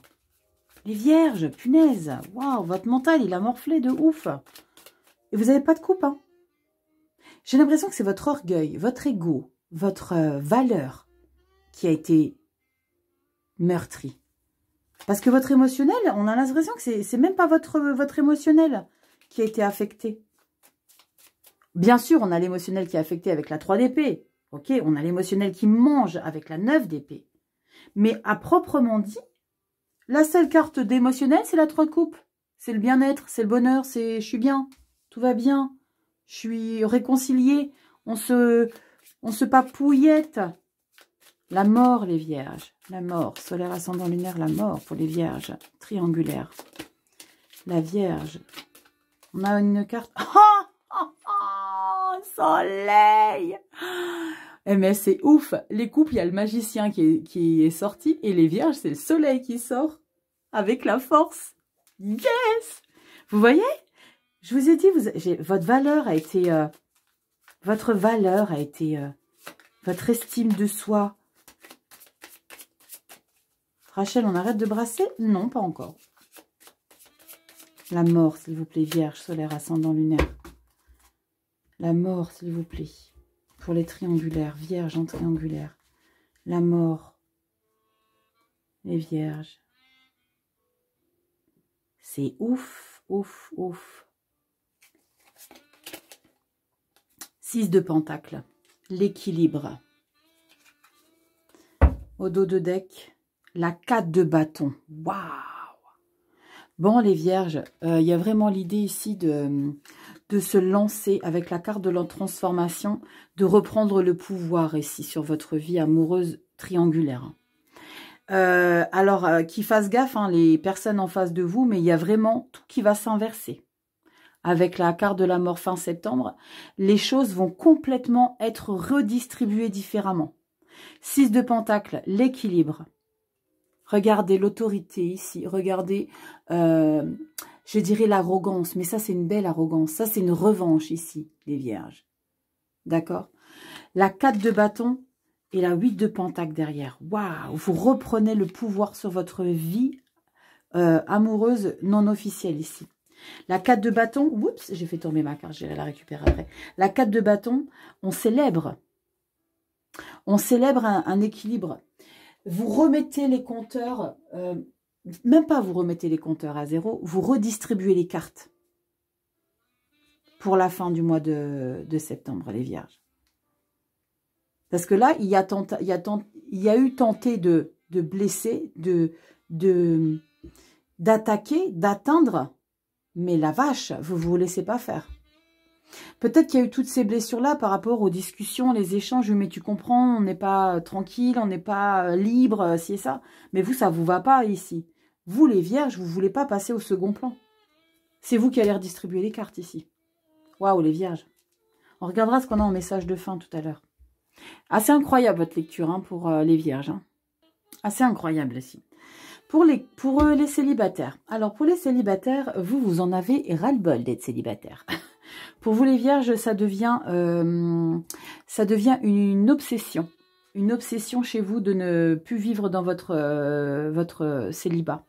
Les vierges, punaise! Waouh, votre mental, il a morflé de ouf. Et vous n'avez pas de coupe, hein? J'ai l'impression que c'est votre orgueil, votre ego, votre valeur qui a été meurtri. Parce que votre émotionnel, on a l'impression que c'est même pas votre émotionnel qui a été affecté. Bien sûr, on a l'émotionnel qui est affecté avec la 3 d'épée. Ok, on a l'émotionnel qui mange avec la 9 d'épée. Mais à proprement dit, la seule carte d'émotionnel, c'est la 3 de coupe. C'est le bien-être, c'est le bonheur, c'est je suis bien, tout va bien, je suis réconciliée, on se papouillette. La mort, les vierges. La mort. Solaire, ascendant, lunaire, la mort pour les vierges. Triangulaire. La vierge. On a une carte. Oh, soleil. Eh mais c'est ouf. Les couples, il y a le magicien qui est sorti. Et les vierges, c'est le soleil qui sort. Avec la force. Yes. Vous voyez? Je vous ai dit, votre valeur a été... votre valeur a été... votre estime de soi. Rachel, on arrête de brasser? Non, pas encore. La mort, s'il vous plaît, vierge, solaire, ascendant, lunaire. La mort, s'il vous plaît. Pour les triangulaires, vierge en triangulaire. La mort. Les vierges. C'est ouf, ouf, ouf. 6 de pentacle. L'équilibre. Au dos de deck. La 4 de bâton. Waouh! Bon, les vierges, il y a vraiment l'idée ici de se lancer avec la carte de la transformation, de reprendre le pouvoir ici sur votre vie amoureuse triangulaire. Alors, qu'ils fassent gaffe, hein, les personnes en face de vous, mais il y a vraiment tout qui va s'inverser. Avec la carte de la mort fin septembre, les choses vont complètement être redistribuées différemment. 6 de pentacle, l'équilibre. Regardez l'autorité ici, regardez, je dirais l'arrogance, mais ça c'est une belle arrogance, ça c'est une revanche ici, les vierges. D'accord? La 4 de bâton et la 8 de pentacle derrière. Waouh! Vous reprenez le pouvoir sur votre vie amoureuse non officielle ici. La 4 de bâton, oups, j'ai fait tomber ma carte, j'irai la récupérer après. La 4 de bâton, on célèbre un équilibre. Vous remettez les compteurs, même pas vous remettez les compteurs à zéro, vous redistribuez les cartes pour la fin du mois de septembre, les vierges. Parce que là, il y a eu tenté de blesser, d'attaquer, d'atteindre, mais la vache, vous ne vous laissez pas faire. Peut-être qu'il y a eu toutes ces blessures-là par rapport aux discussions, les échanges, mais tu comprends, on n'est pas tranquille, on n'est pas libre, si et ça. Mais vous, ça ne vous va pas ici. Vous, les vierges, vous ne voulez pas passer au second plan. C'est vous qui allez redistribuer les cartes ici. Waouh, les vierges. On regardera ce qu'on a en message de fin tout à l'heure. Assez incroyable votre lecture hein, pour les vierges. Hein. Assez incroyable ici. Pour les célibataires. Alors, pour les célibataires, vous en avez ras-le-bol d'être célibataire. Pour vous les vierges, ça devient une obsession. Une obsession chez vous de ne plus vivre dans votre célibat.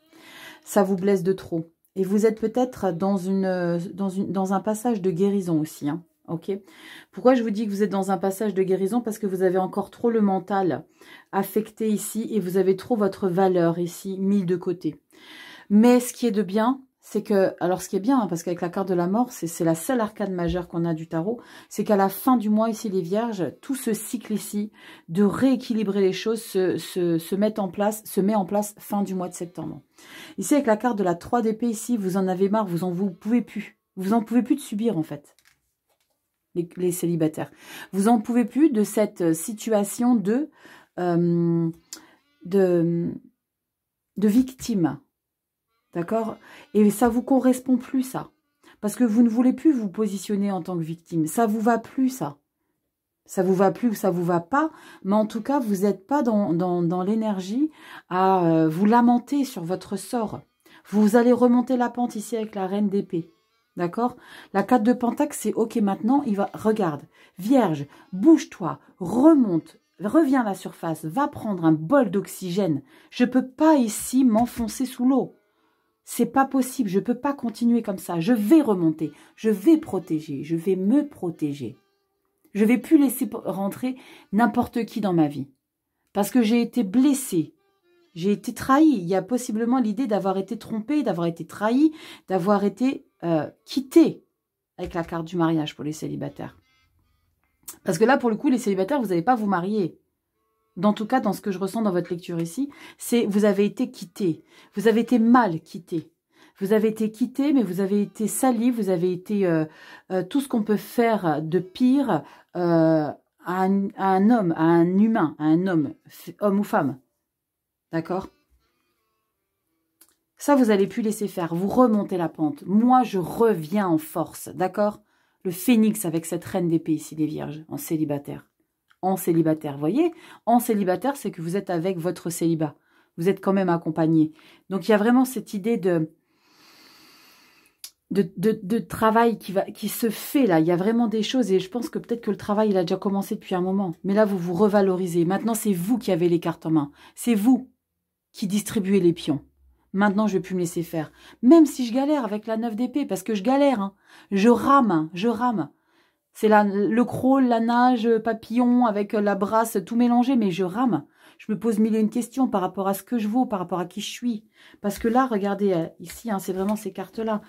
Ça vous blesse de trop. Et vous êtes peut-être dans un passage de guérison aussi. Hein, ok. Pourquoi je vous dis que vous êtes dans un passage de guérison? Parce que vous avez encore trop le mental affecté ici et vous avez trop votre valeur ici mise de côté. Mais ce qui est de bien... c'est que, alors ce qui est bien, hein, parce qu'avec la carte de la mort, c'est la seule arcane majeure qu'on a du tarot, c'est qu'à la fin du mois ici, les vierges, tout ce cycle ici, de rééquilibrer les choses, se met en place fin du mois de septembre. Ici, avec la carte de la 3 d'épée, ici, vous en avez marre, vous en pouvez plus. Vous en pouvez plus de subir, en fait, les célibataires. Vous en pouvez plus de cette situation de victime. D'accord? Et ça vous correspond plus, ça. Parce que vous ne voulez plus vous positionner en tant que victime. Ça vous va plus, ça. Ça vous va plus ou ça vous va pas. Mais en tout cas, vous n'êtes pas dans l'énergie à vous lamenter sur votre sort. Vous allez remonter la pente ici avec la reine d'épée. D'accord? La 4 de Pentacle, c'est ok maintenant. Regarde, Vierge, bouge-toi, remonte, reviens à la surface, va prendre un bol d'oxygène. Je ne peux pas ici m'enfoncer sous l'eau. C'est pas possible, je ne peux pas continuer comme ça. Je vais remonter, je vais protéger, je vais me protéger. Je ne vais plus laisser rentrer n'importe qui dans ma vie. Parce que j'ai été blessée, j'ai été trahie. Il y a possiblement l'idée d'avoir été trompée, d'avoir été trahie, d'avoir été quittée avec la carte du mariage pour les célibataires. Parce que là, pour le coup, les célibataires, vous n'allez pas vous marier. En tout cas, dans ce que je ressens dans votre lecture ici, c'est vous avez été quitté. Vous avez été mal quitté. Vous avez été quitté, mais vous avez été sali, vous avez été tout ce qu'on peut faire de pire à un homme, à un humain, à un homme ou femme. D'accord? Ça, vous n'allez plus laisser faire. Vous remontez la pente. Moi, je reviens en force. D'accord? Le phénix avec cette reine d'épée ici, les vierges, en célibataire. En célibataire, vous voyez? En célibataire, c'est que vous êtes avec votre célibat. Vous êtes quand même accompagné. Donc, il y a vraiment cette idée de travail qui se fait là. Il y a vraiment des choses et je pense que peut-être que le travail, il a déjà commencé depuis un moment. Mais là, vous vous revalorisez. Maintenant, c'est vous qui avez les cartes en main. C'est vous qui distribuez les pions. Maintenant, je ne vais plus me laisser faire. Même si je galère avec la 9 d'épée, parce que je galère. Hein. Je rame, je rame. C'est le crawl, la nage, papillon, avec la brasse, tout mélangé, mais je rame. Je me pose mille et une questions par rapport à ce que je vaux, par rapport à qui je suis. Parce que là, regardez, ici, hein, c'est vraiment ces cartes-là.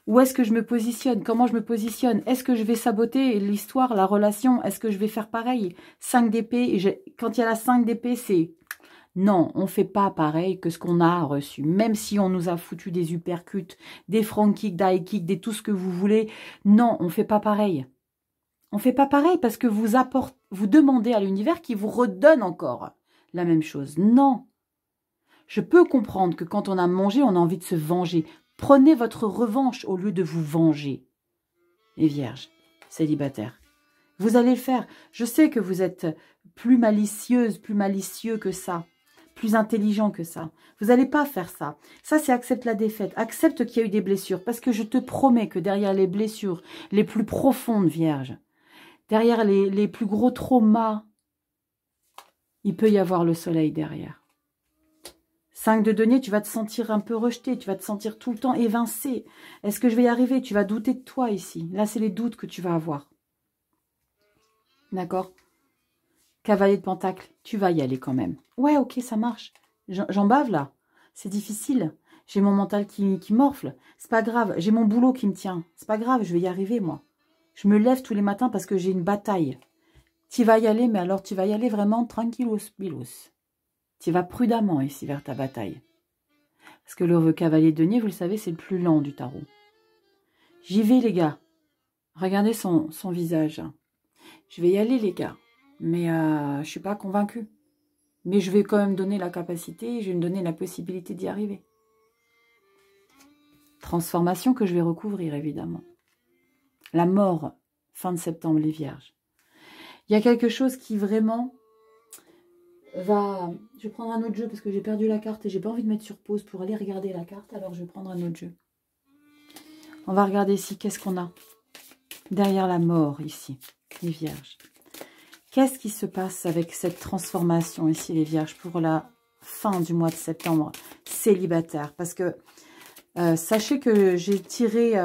Où est-ce que je me positionne? Comment je me positionne? Est-ce que je vais saboter l'histoire, la relation? Est-ce que je vais faire pareil? 5 d'épée, quand il y a la 5 d'épée, c'est... Non, on ne fait pas pareil que ce qu'on a reçu. Même si on nous a foutu des uppercuts, des front kicks, des high kicks, des tout ce que vous voulez. Non, on ne fait pas pareil. On ne fait pas pareil parce que vous demandez à l'univers qui vous redonne encore la même chose. Non. Je peux comprendre que quand on a mangé, on a envie de se venger. Prenez votre revanche au lieu de vous venger. Les vierges, célibataires. Vous allez le faire. Je sais que vous êtes plus malicieuse, plus malicieux que ça. Plus intelligent que ça. Vous n'allez pas faire ça. Ça, c'est accepte la défaite. Accepte qu'il y a eu des blessures. Parce que je te promets que derrière les blessures les plus profondes, vierges, derrière les plus gros traumas, il peut y avoir le soleil derrière. 5 de denier, tu vas te sentir un peu rejeté, tu vas te sentir tout le temps évincé. Est-ce que je vais y arriver? Tu vas douter de toi ici. Là, c'est les doutes que tu vas avoir. D'accord? Cavalier de Pentacle, tu vas y aller quand même. Ouais, ok, ça marche. J'en bave là. C'est difficile. J'ai mon mental qui morfle. C'est pas grave. J'ai mon boulot qui me tient. C'est pas grave, je vais y arriver moi. Je me lève tous les matins parce que j'ai une bataille. Tu vas y aller, mais alors tu vas y aller vraiment tranquillos, bilos. Tu vas prudemment ici vers ta bataille. Parce que le cavalier de denier, vous le savez, c'est le plus lent du tarot. J'y vais, les gars. Regardez son visage. Je vais y aller, les gars. Mais je ne suis pas convaincue. Mais je vais quand même donner la capacité, je vais me donner la possibilité d'y arriver. Transformation que je vais recouvrir, évidemment. La mort, fin de septembre, les vierges. Il y a quelque chose qui vraiment va... Je vais prendre un autre jeu parce que j'ai perdu la carte et j'ai pas envie de mettre sur pause pour aller regarder la carte, alors je vais prendre un autre jeu. On va regarder ici, qu'est-ce qu'on a derrière la mort, ici, les vierges. Qu'est-ce qui se passe avec cette transformation ici, les vierges, pour la fin du mois de septembre, célibataire? Parce que sachez que j'ai tiré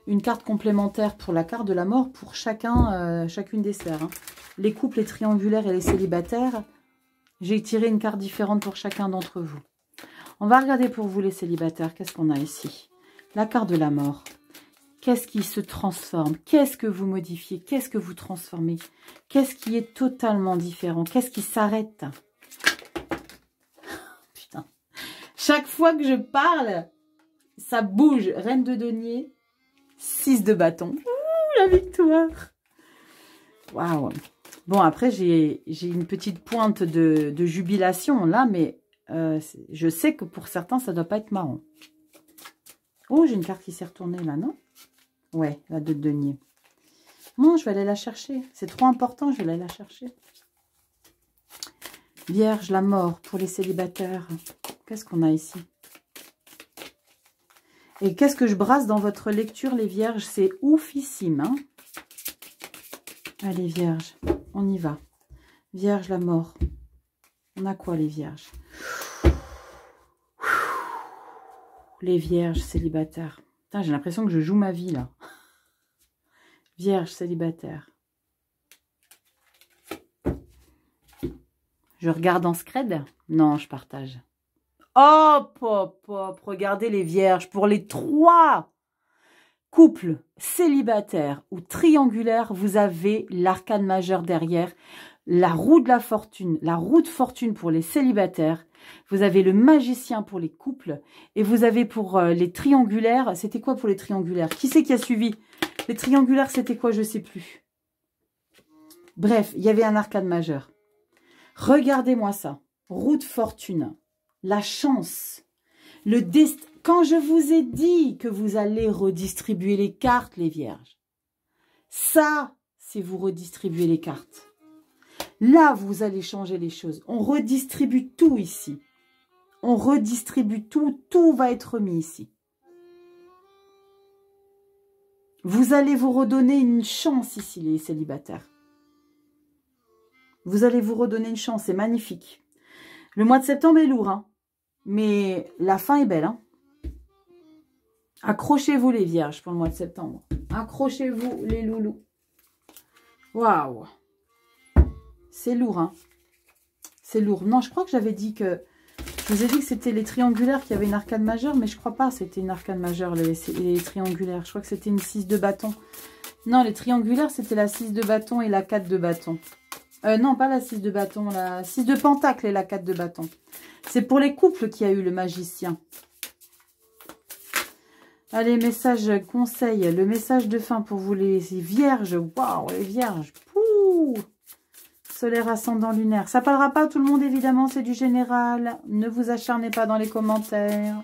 une carte complémentaire pour la carte de la mort pour chacune des sphères. Hein. Les couples, les triangulaires et les célibataires, j'ai tiré une carte différente pour chacun d'entre vous. On va regarder pour vous les célibataires, qu'est-ce qu'on a ici? La carte de la mort. Qu'est-ce qui se transforme? Qu'est-ce que vous modifiez? Qu'est-ce que vous transformez? Qu'est-ce qui est totalement différent? Qu'est-ce qui s'arrête? Putain. Chaque fois que je parle, ça bouge. Reine de denier, 6 de bâton. Ouh, la victoire. Waouh. Bon, après, j'ai une petite pointe de jubilation là, mais je sais que pour certains, ça ne doit pas être marrant. Oh, j'ai une carte qui s'est retournée là, non? Ouais, la 2 de denier. Non, je vais aller la chercher. C'est trop important, je vais aller la chercher. Vierge, la mort pour les célibataires. Qu'est-ce qu'on a ici? Et qu'est-ce que je brasse dans votre lecture, les vierges? C'est oufissime, hein? Allez, vierge, on y va. Vierge, la mort. On a quoi, les vierges? Les vierges célibataires. J'ai l'impression que je joue ma vie, là. Vierge célibataire. Je regarde en scred? Non, je partage. Hop, hop, hop. Regardez les vierges. Pour les 3 couples célibataires ou triangulaires, vous avez l'arcane majeur derrière. La roue de la fortune. La roue de fortune pour les célibataires. Vous avez le magicien pour les couples. Et vous avez pour les triangulaires. C'était quoi pour les triangulaires? Qui c'est qui a suivi? Les triangulaires, c'était quoi? Je ne sais plus. Bref, il y avait un arcane majeur. Regardez-moi ça. Roue de fortune. La chance. Le destin. Quand je vous ai dit que vous allez redistribuer les cartes, les vierges. Ça, c'est vous redistribuer les cartes. Là, vous allez changer les choses. On redistribue tout ici. On redistribue tout. Tout va être mis ici. Vous allez vous redonner une chance ici, les célibataires. Vous allez vous redonner une chance. C'est magnifique. Le mois de septembre est lourd, hein, mais la fin est belle. Hein. Accrochez-vous, les vierges, pour le mois de septembre. Accrochez-vous, les loulous. Waouh. C'est lourd, hein. C'est lourd. Non, je crois que j'avais dit que... Je vous ai dit que c'était les triangulaires qui avaient une arcane majeure, mais je crois pas que c'était une arcane majeure, les triangulaires. Je crois que c'était une 6 de bâton. Non, les triangulaires, c'était la 6 de bâton et la 4 de bâton. Non, pas la 6 de bâton, la 6 de pentacle et la 4 de bâton. C'est pour les couples qu'il y a eu le magicien. Allez, message conseil, le message de fin pour vous les vierges. Waouh, les vierges. Pouh. Solaire ascendant lunaire. Ça parlera pas à tout le monde, évidemment, c'est du général. Ne vous acharnez pas dans les commentaires.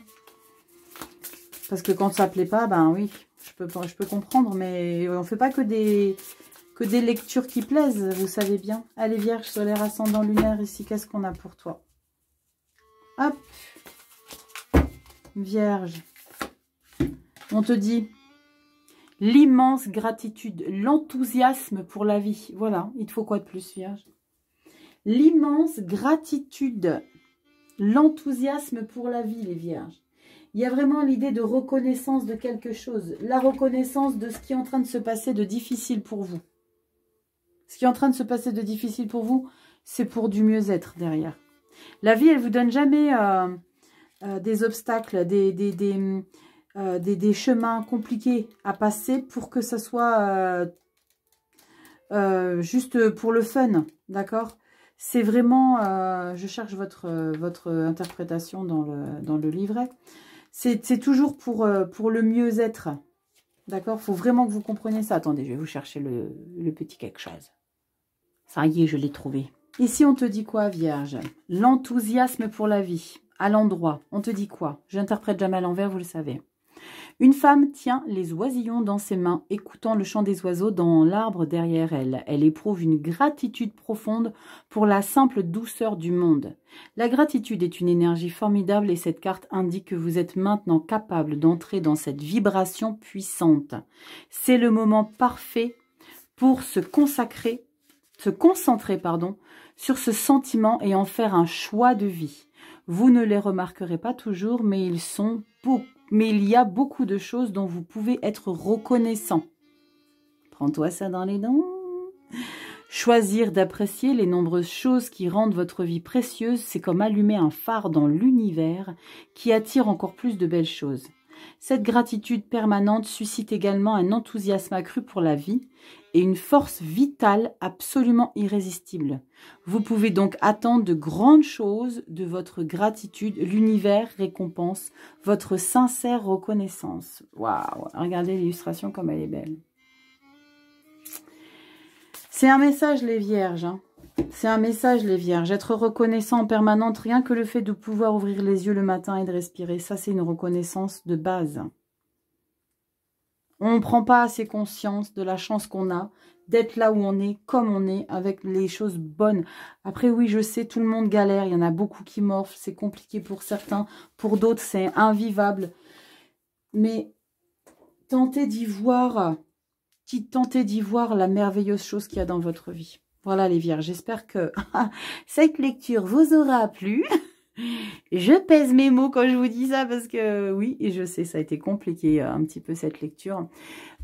Parce que quand ça plaît pas, ben oui, je peux comprendre, mais on fait pas que des lectures qui plaisent, vous savez bien. Allez, vierge, solaire ascendant lunaire, ici, qu'est-ce qu'on a pour toi? Hop. Vierge. On te dit l'immense gratitude, l'enthousiasme pour la vie. Voilà, il te faut quoi de plus, vierge? L'immense gratitude, l'enthousiasme pour la vie, les vierges. Il y a vraiment l'idée de reconnaissance de quelque chose. La reconnaissance de ce qui est en train de se passer de difficile pour vous. Ce qui est en train de se passer de difficile pour vous, c'est pour du mieux-être derrière. La vie, elle ne vous donne jamais des obstacles, des chemins compliqués à passer pour que ça soit juste pour le fun, d'accord? C'est vraiment, je cherche votre interprétation dans le livret, c'est toujours pour le mieux-être, d'accord? Il faut vraiment que vous compreniez ça. Attendez, je vais vous chercher le petit quelque chose. Ça y est, je l'ai trouvé. Ici, on te dit quoi, vierge? L'enthousiasme pour la vie, à l'endroit. On te dit quoi? J'interprète jamais à l'envers, vous le savez. Une femme tient les oisillons dans ses mains, écoutant le chant des oiseaux dans l'arbre derrière elle. Elle éprouve une gratitude profonde pour la simple douceur du monde. La gratitude est une énergie formidable et cette carte indique que vous êtes maintenant capable d'entrer dans cette vibration puissante. C'est le moment parfait pour se concentrer, sur ce sentiment et en faire un choix de vie. Vous ne les remarquerez pas toujours, mais il y a beaucoup de choses dont vous pouvez être reconnaissant. Prends-toi ça dans les dents. Choisir d'apprécier les nombreuses choses qui rendent votre vie précieuse, c'est comme allumer un phare dans l'univers qui attire encore plus de belles choses. Cette gratitude permanente suscite également un enthousiasme accru pour la vie et une force vitale absolument irrésistible. Vous pouvez donc attendre de grandes choses de votre gratitude. L'univers récompense votre sincère reconnaissance. Waouh! Regardez l'illustration comme elle est belle. C'est un message, les vierges. Hein. C'est un message, les vierges. Être reconnaissant en permanence, rien que le fait de pouvoir ouvrir les yeux le matin et de respirer. Ça, c'est une reconnaissance de base. On ne prend pas assez conscience de la chance qu'on a d'être là où on est, comme on est, avec les choses bonnes. Après, oui, je sais, tout le monde galère. Il y en a beaucoup qui morflent. C'est compliqué pour certains. Pour d'autres, c'est invivable. Mais tentez d'y voir la merveilleuse chose qu'il y a dans votre vie. Voilà les vierges, j'espère que cette lecture vous aura plu. Je pèse mes mots quand je vous dis ça parce que oui, et je sais, ça a été compliqué un petit peu cette lecture.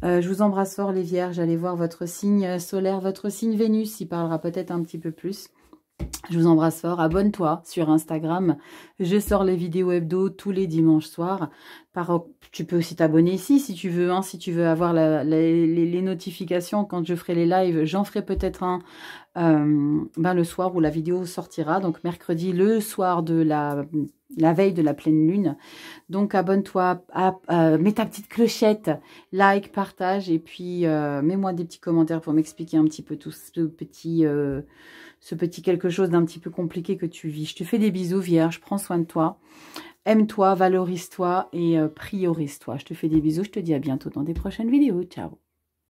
Je vous embrasse fort les vierges, allez voir votre signe solaire, votre signe Vénus, il parlera peut-être un petit peu plus. Je vous embrasse fort, abonne-toi sur Instagram, je sors les vidéos hebdo tous les dimanches soirs. Tu peux aussi t'abonner ici si tu veux, si tu veux avoir les notifications quand je ferai les lives. J'en ferai peut-être un le soir où la vidéo sortira, donc mercredi, le soir de la veille de la pleine lune. Donc abonne-toi, mets ta petite clochette, like, partage, et puis mets-moi des petits commentaires pour m'expliquer un petit peu tout ce petit quelque chose d'un petit peu compliqué que tu vis. Je te fais des bisous vierge, prends soin de toi, aime-toi, valorise-toi et priorise-toi. Je te fais des bisous, je te dis à bientôt dans des prochaines vidéos. Ciao.